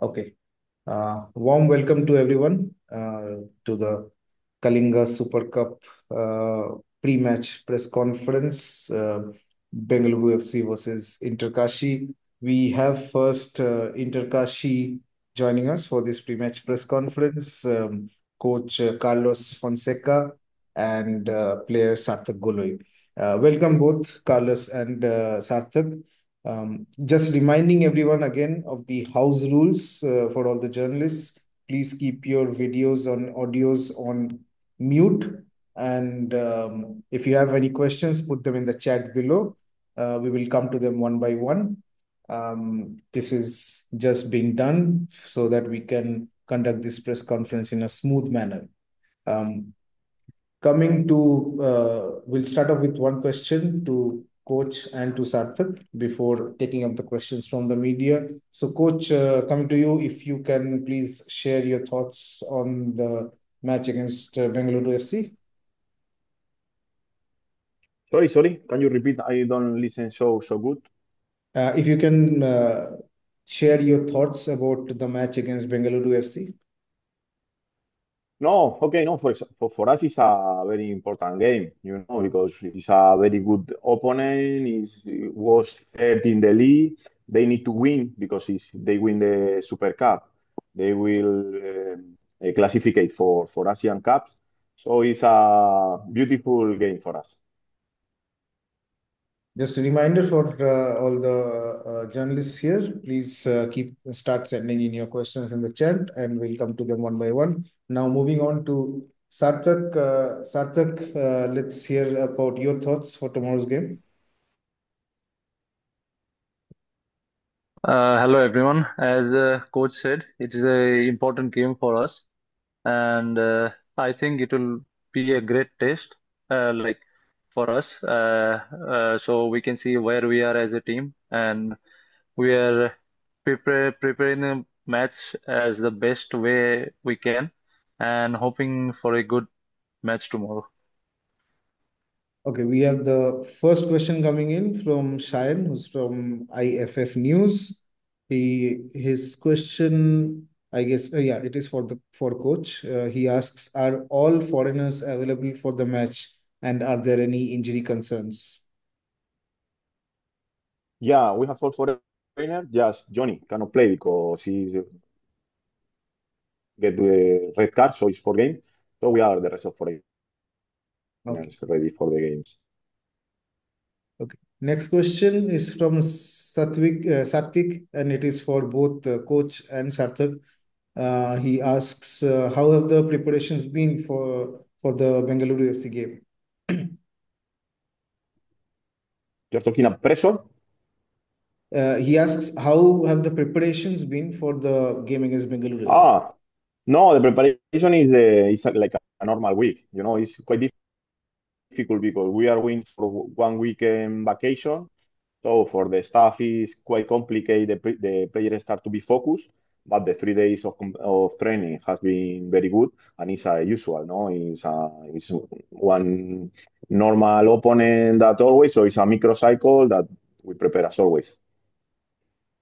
Okay. Warm welcome to everyone to the Kalinga Super Cup pre-match press conference. Bengaluru FC versus Inter KASHI. We have first Inter KASHI joining us for this pre-match press conference. Coach Carlos Fonseca and player Sarthak Goloi. Welcome both Carlos and Sarthak. Just reminding everyone again of the house rules for all the journalists. Please keep your videos on audios on mute. And if you have any questions, put them in the chat below. We will come to them one by one. This is just being done so that we can conduct this press conference in a smooth manner. Um, Coming to, we'll start off with one question to Coach and to Sarthak before taking up the questions from the media. So, Coach, coming to you, if you can please share your thoughts on the match against Bengaluru FC. Sorry. Can you repeat? I don't listen so good. If you can share your thoughts about the match against Bengaluru FC. No, okay, no. For us, it's a very important game, because it's a very good opponent. It was third in the league. They need to win because if they win the Super Cup, they will classificate for Asian Cups. So it's a beautiful game for us. Just a reminder for all the journalists here, please start sending in your questions in the chat and we'll come to them one by one. Now moving on to Sarthak. Sarthak, let's hear about your thoughts for tomorrow's game. Hello everyone. As coach said, it is a important game for us, and I think it will be a great test, like for us, so we can see where we are as a team, and we are preparing the match as the best way we can, and hoping for a good match tomorrow. Okay, we have the first question coming in from Shayan, who's from IFF News. His question, I guess, yeah, it is for coach. He asks, are all foreigners available for the match, and are there any injury concerns? Yeah, we have four foreigners. Just Johnny cannot play because he's get the red card, so it's four games. So we are the rest of foreigners Okay. ready for the games. Okay. Next question is from Satvik, and it is for both coach and Sarthak. He asks, how have the preparations been for the Bengaluru FC game? You're talking about pressure? He asks, how have the preparations been for the game against Bengaluru FC? No, the preparation is like a normal week. It's quite difficult because we are going for 1 weekend vacation. So for the staff, is quite complicated. The players start to be focused, but the 3 days of training has been very good, and it's usual. No, it's one normal opponent that always. So it's a microcycle that we prepare as always.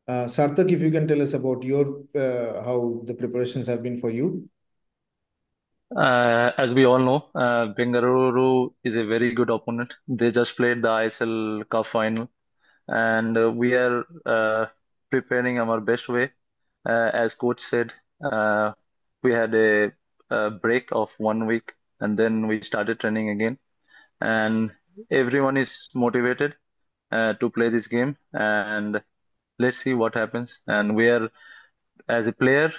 Sarthak, if you can tell us about your how the preparations have been for you. As we all know, Bengaluru is a very good opponent. They just played the ISL Cup final, and we are preparing our best way. As coach said, we had a break of 1 week, and then we started training again. And everyone is motivated to play this game, and let's see what happens. And we are, as a player,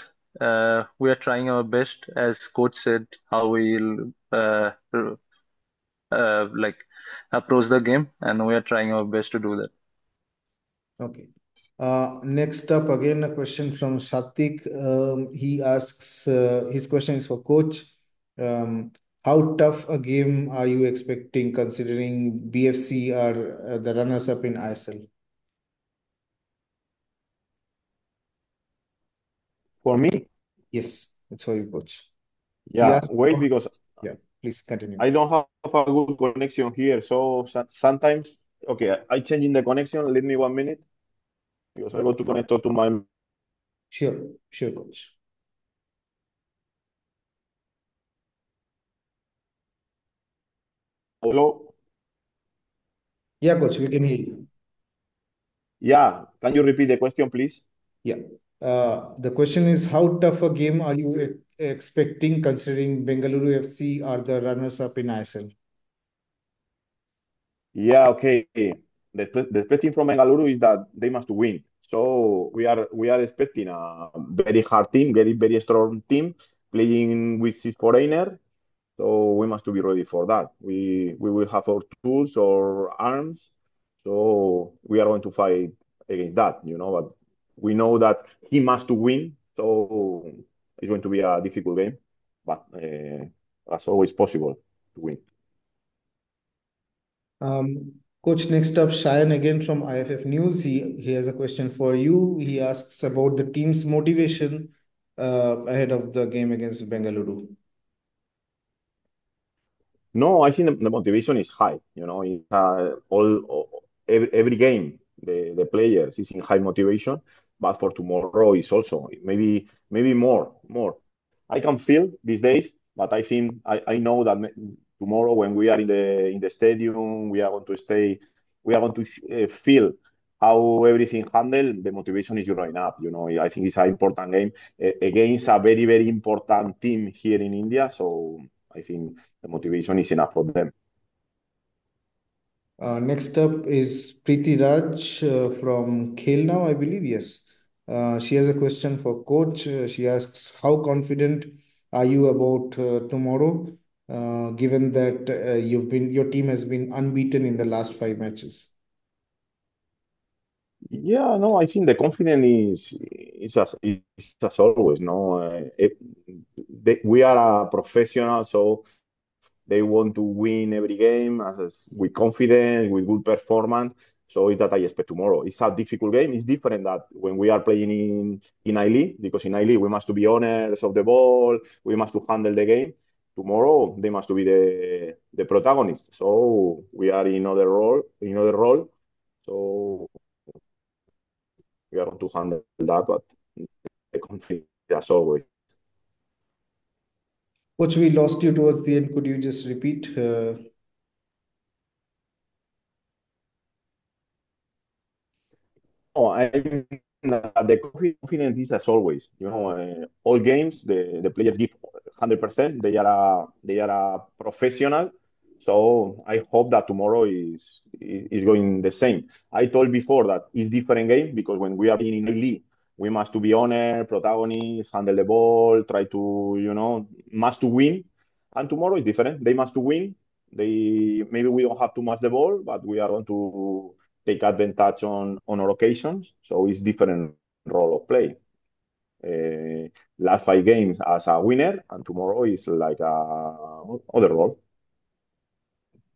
we are trying our best, as coach said, how we'll like approach the game, and we are trying our best to do that. Okay. Next up, again, a question from Satik. He asks, his question is for coach. How tough a game are you expecting considering BFC are the runners-up in ISL? For me, Yes, it's for you, coach. He yeah, asked, wait because yeah, please continue. I don't have a good connection here. So sometimes, okay, I changing the connection. Let me 1 minute because I got to connect to my Sure, sure, coach. Hello? Yeah, coach, we can hear you. Yeah, can you repeat the question, please? Yeah. The question is, how tough a game are you expecting considering Bengaluru FC are the runners-up in ISL? Yeah, okay. The expecting from Bengaluru is that they must win. So we are expecting a very hard team, very strong team playing with six foreigner. So we must to be ready for that. We will have our tools or arms. So we are going to fight against that, But we know that he must to win. So it's going to be a difficult game, but as always possible to win. Coach, next up, Shayan again from IFF News. He has a question for you. He asks about the team's motivation ahead of the game against Bengaluru. No, I think the motivation is high. It's every game the players is in high motivation, but for tomorrow is also maybe more. I can feel these days, but I think I know that tomorrow when we are in the stadium, we are going to stay. We are going to feel how everything handled. The motivation is growing up. I think it's an important game against a very important team here in India. So I think the motivation is enough for them. Next up is Preeti Raj from Khel Now, I believe. Yes. She has a question for coach. She asks, how confident are you about tomorrow, given that your team has been unbeaten in the last 5 matches? Yeah, no, I think the confidence is as always. No, we are a professional, so they want to win every game with confidence, with good performance. So it's that I expect tomorrow. It's a difficult game. It's different that when we are playing in I-League, because in I-League we must to be owners of the ball, we must to handle the game. Tomorrow they must to be the protagonists. So we are in other role. So we are going to handle that, but the confidence as always. Coach, we lost you towards the end. Could you just repeat? Oh, I mean, the confidence is as always. All games the players give 100%. They are a professional. So I hope that tomorrow is going the same. I told before that it's different game because when we are in league, we must to be honest, protagonists, handle the ball, try to must to win. And tomorrow is different. They must to win. Maybe we don't have too much the ball, but we are going to take advantage on our occasions. So it's different role of play. Last 5 games as a winner, and tomorrow is like a other role.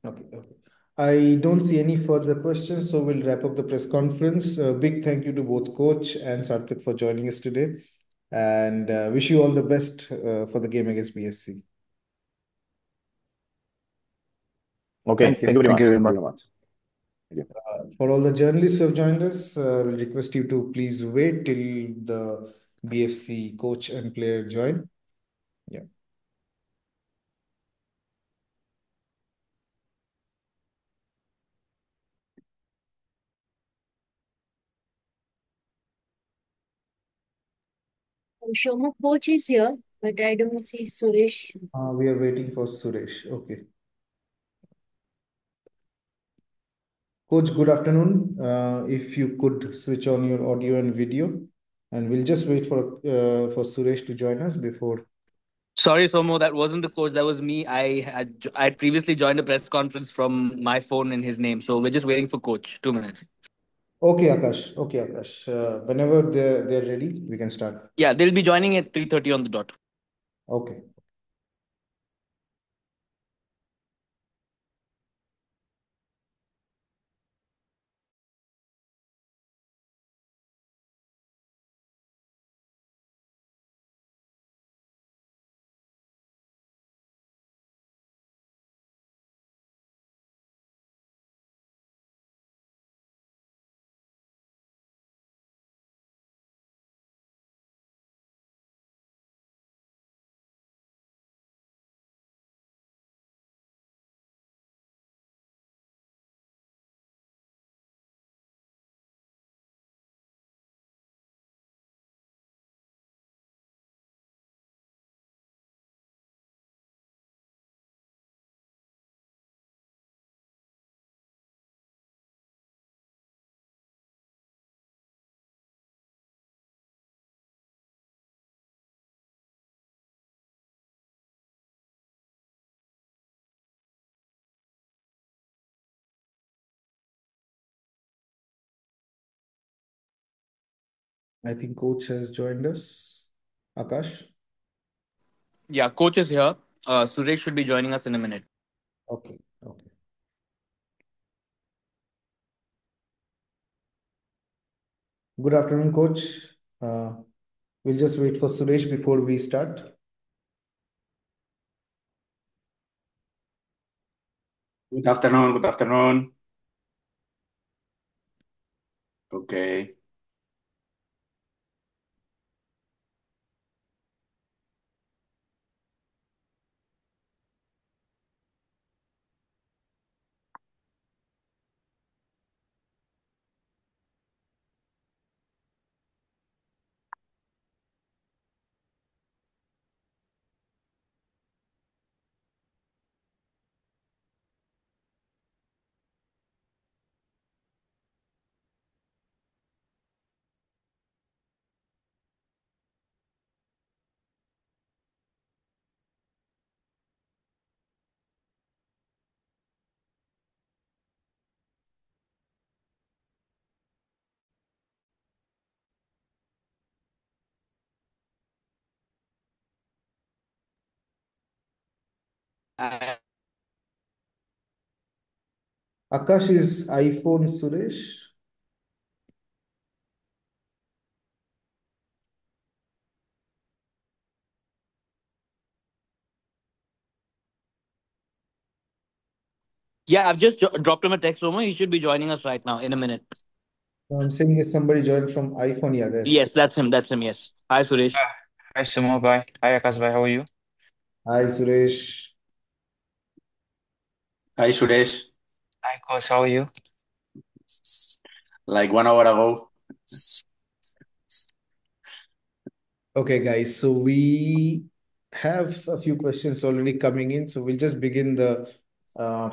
Okay, okay. I don't see any further questions, so we'll wrap up the press conference. A big thank you to both Coach and Sarthak for joining us today, and wish you all the best for the game against BFC. Okay, Thank thank you. you very Thank you much. very Thank you much. very much. Thank you. For all the journalists who have joined us, we'll request you to please wait till the BFC coach and player join. Yeah. Shoma coach is here, but I don't see Suresh. We are waiting for Suresh. Okay. Coach, good afternoon. If you could switch on your audio and video, and we'll just wait for Suresh to join us before. Sorry, Somo, that wasn't the coach. That was me. I had previously joined a press conference from my phone in his name. So we're just waiting for coach. 2 minutes. Okay, Akash. Okay, Akash. Whenever they're ready, we can start. Yeah, they'll be joining at 3:30 on the dot. Okay. I think coach has joined us. Akash? Yeah, coach is here. Suresh should be joining us in a minute. Okay, okay. Good afternoon, coach. Uh, we'll just wait for Suresh before we start. Good afternoon. Good afternoon. Okay. Uh, Akash is iPhone Suresh. yeah, I've just dropped him a text, Romo. He should be joining us right now in a minute. I'm saying is somebody joined from iPhone. Yeah, that's Yes, that's him. That's him. Yes. Hi, Suresh. Hi Sumo, bye. Hi Akash, bye. How are you? Hi, Suresh. Hi, Suresh. Hi coach, how are you? Like 1 hour ago. Okay, guys. So we have a few questions already coming in. So we'll just begin the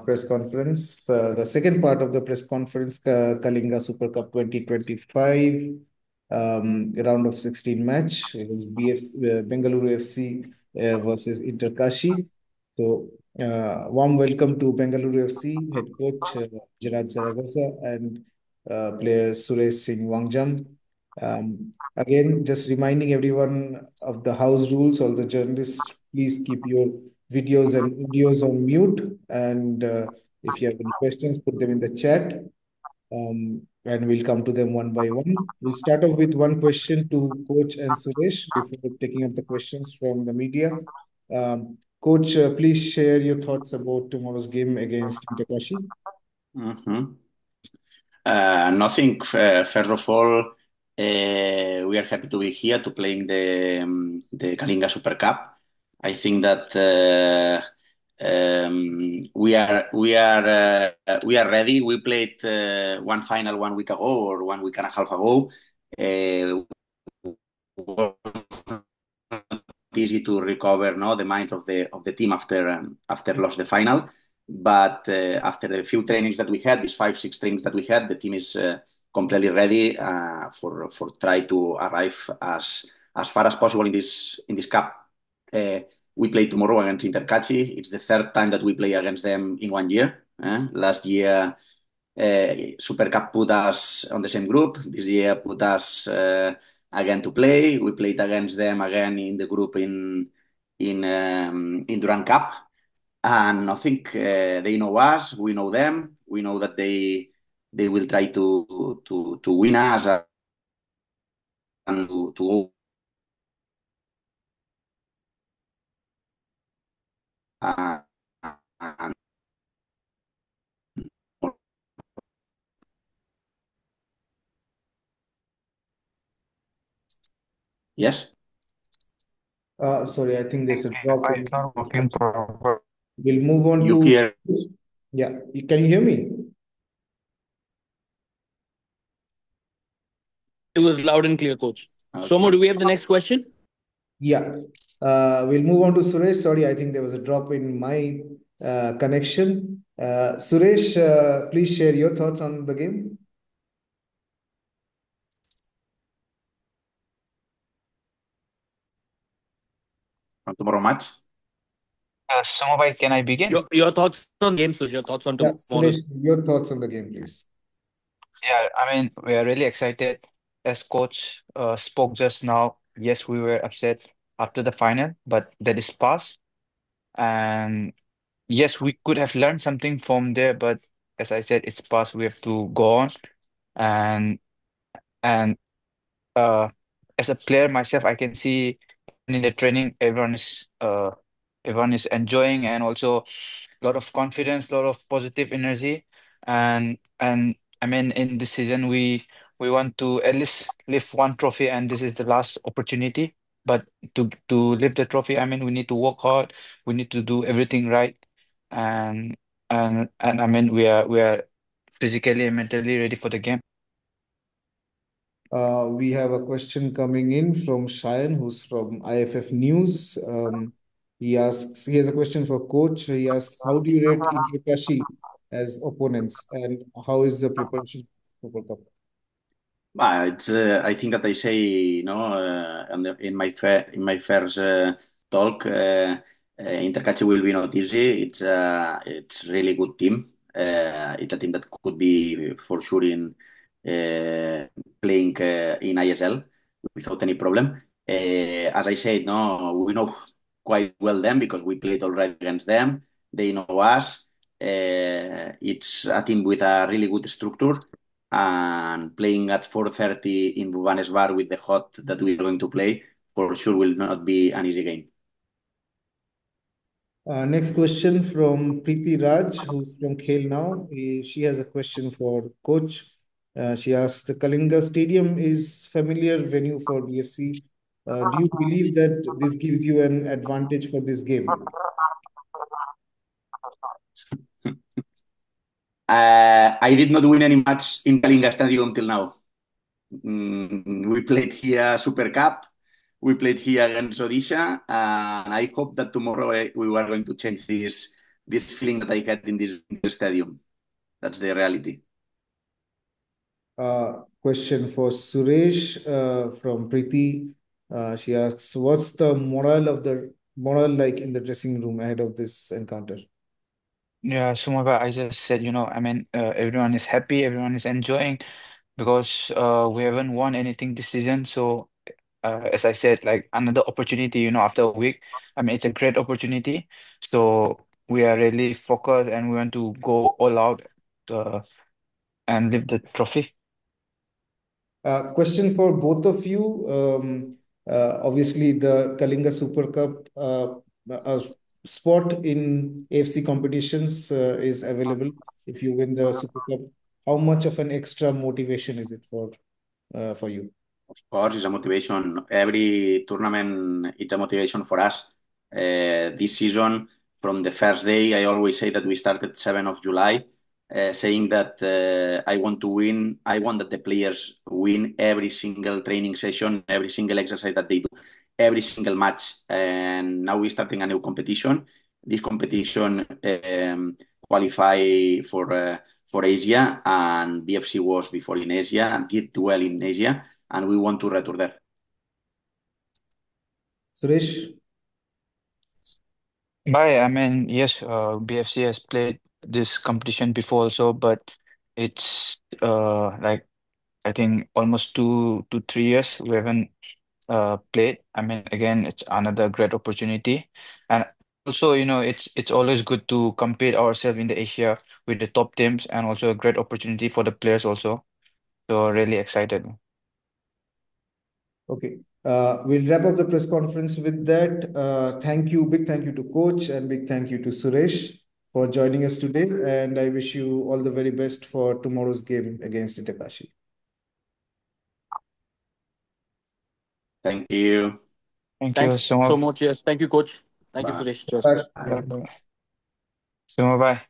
press conference. The second part of the press conference, Kalinga Super Cup 2025, round of 16 match. It was Bengaluru FC versus Inter KASHI. So, warm welcome to Bengaluru FC head coach Gerard Zaragoza and player Suresh Singh Wangjam. Again, just reminding everyone of the house rules. All the journalists, please keep your videos and audios on mute. And if you have any questions, put them in the chat. And we'll come to them one by one. We'll start off with one question to Coach and Suresh before taking up the questions from the media. Coach, please share your thoughts about tomorrow's game against Intakashi. Mhm. Nothing. First of all, we are happy to be here to playing the Kalinga Super Cup. I think that we are ready. We played one final 1 week ago or 1 week and a half ago. Easy to recover, no, the mind of the team after lost the final. But after the few trainings that we had, these 5-6 trainings that we had, the team is completely ready for try to arrive as far as possible in this cup. We play tomorrow against Intercachi. It's the third time that we play against them in 1 year. Last year, Super Cup put us on the same group. This year put us again to play. We played against them again in the group in Durand Cup, and I think they know us. We know them. We know that they will try to win us and to go. And yes. Sorry, I think there's a The drop Wi-Fi in. is not working proper. We'll move on You to. hear? Yeah, can you hear me? It was loud and clear, coach. Somo, Okay. do we have the next question? Yeah. We'll move on to Suresh. Sorry, I think there was a drop in my connection. Suresh, please share your thoughts on the game. On tomorrow match. Sumo, bye. Can I begin? Your thoughts on game, Suresh. Your thoughts on Yeah, tomorrow's. Suresh, your thoughts on the game, please. Yeah, I mean, we are really excited. as coach spoke just now, yes, we were upset after the final, but that is past. And yes, we could have learned something from there, but as I said, it's past. We have to go on. And and uh, as a player myself, I can see in the training, everyone is enjoying, and also a lot of confidence, a lot of positive energy. And I mean, in this season, we want to at least lift one trophy, and this is the last opportunity. But to lift the trophy, I mean, we need to work hard. We need to do everything right, and and I mean, we are physically and mentally ready for the game. We have a question coming in from Shayan, who's from IFF News. He has a question for coach. He asks, how do you rate Inter Kashi as opponents, and how is the preparation for World Cup? It's. I think that I say, in my first talk, Intercache will be not easy. It's really good team. It's a team that could be for sure in playing in ISL without any problem. As I said, no, we know quite well them because we played already against them. They know us. It's a team with a really good structure, and playing at 4:30 in Bhubaneswar with the hot that we're going to play for sure will not be an easy game. Next question from Preeti Raj, who's from Khel Now. She has a question for coach. She asks, the Kalinga Stadium is familiar venue for BFC. Do you believe that this gives you an advantage for this game? I did not win any match in Kalinga Stadium till now. We played here Super Cup. We played here against Odisha, and I hope that tomorrow we are going to change this feeling that I had in this stadium. That's the reality. Question for Suresh from Preeti. She asks, what's the morale like in the dressing room ahead of this encounter? Yeah, Sumaba, I just said, I mean, everyone is happy, everyone is enjoying because we haven't won anything this season. So, as I said, like another opportunity, after a week, I mean, it's a great opportunity. So we are really focused and we want to go all out uh, and lift the trophy. Question for both of you. Obviously, the Kalinga Super Cup spot in AFC competitions is available if you win the Super Cup. How much of an extra motivation is it for you? Of course, it's a motivation. Every tournament, it's a motivation for us. This season, from the first day, I always say that we started 7th of July, saying that I want to win. I want that the players win every single training session, every single exercise that they do, every single match. And now we're starting a new competition. This competition qualify for Asia, and BFC was before in Asia and did well in Asia, and we want to return there. Suresh? I mean, yes, BFC has played this competition before also, but it's like I think almost 2 to 3 years we haven't played. I mean, again, it's another great opportunity, and also, it's always good to compete ourselves in the Asia with the top teams, and also a great opportunity for the players also. So really excited. Okay. We'll wrap up the press conference with that. Big thank you to coach, and big thank you to Suresh for joining us today. And I wish you all the very best for tomorrow's game against Itakashi. Thank you. Thank you Thanks so so much. much. Yes. Thank you, coach. Thank you, Bye. Suresh. Cheers. Bye. Yeah, so bye.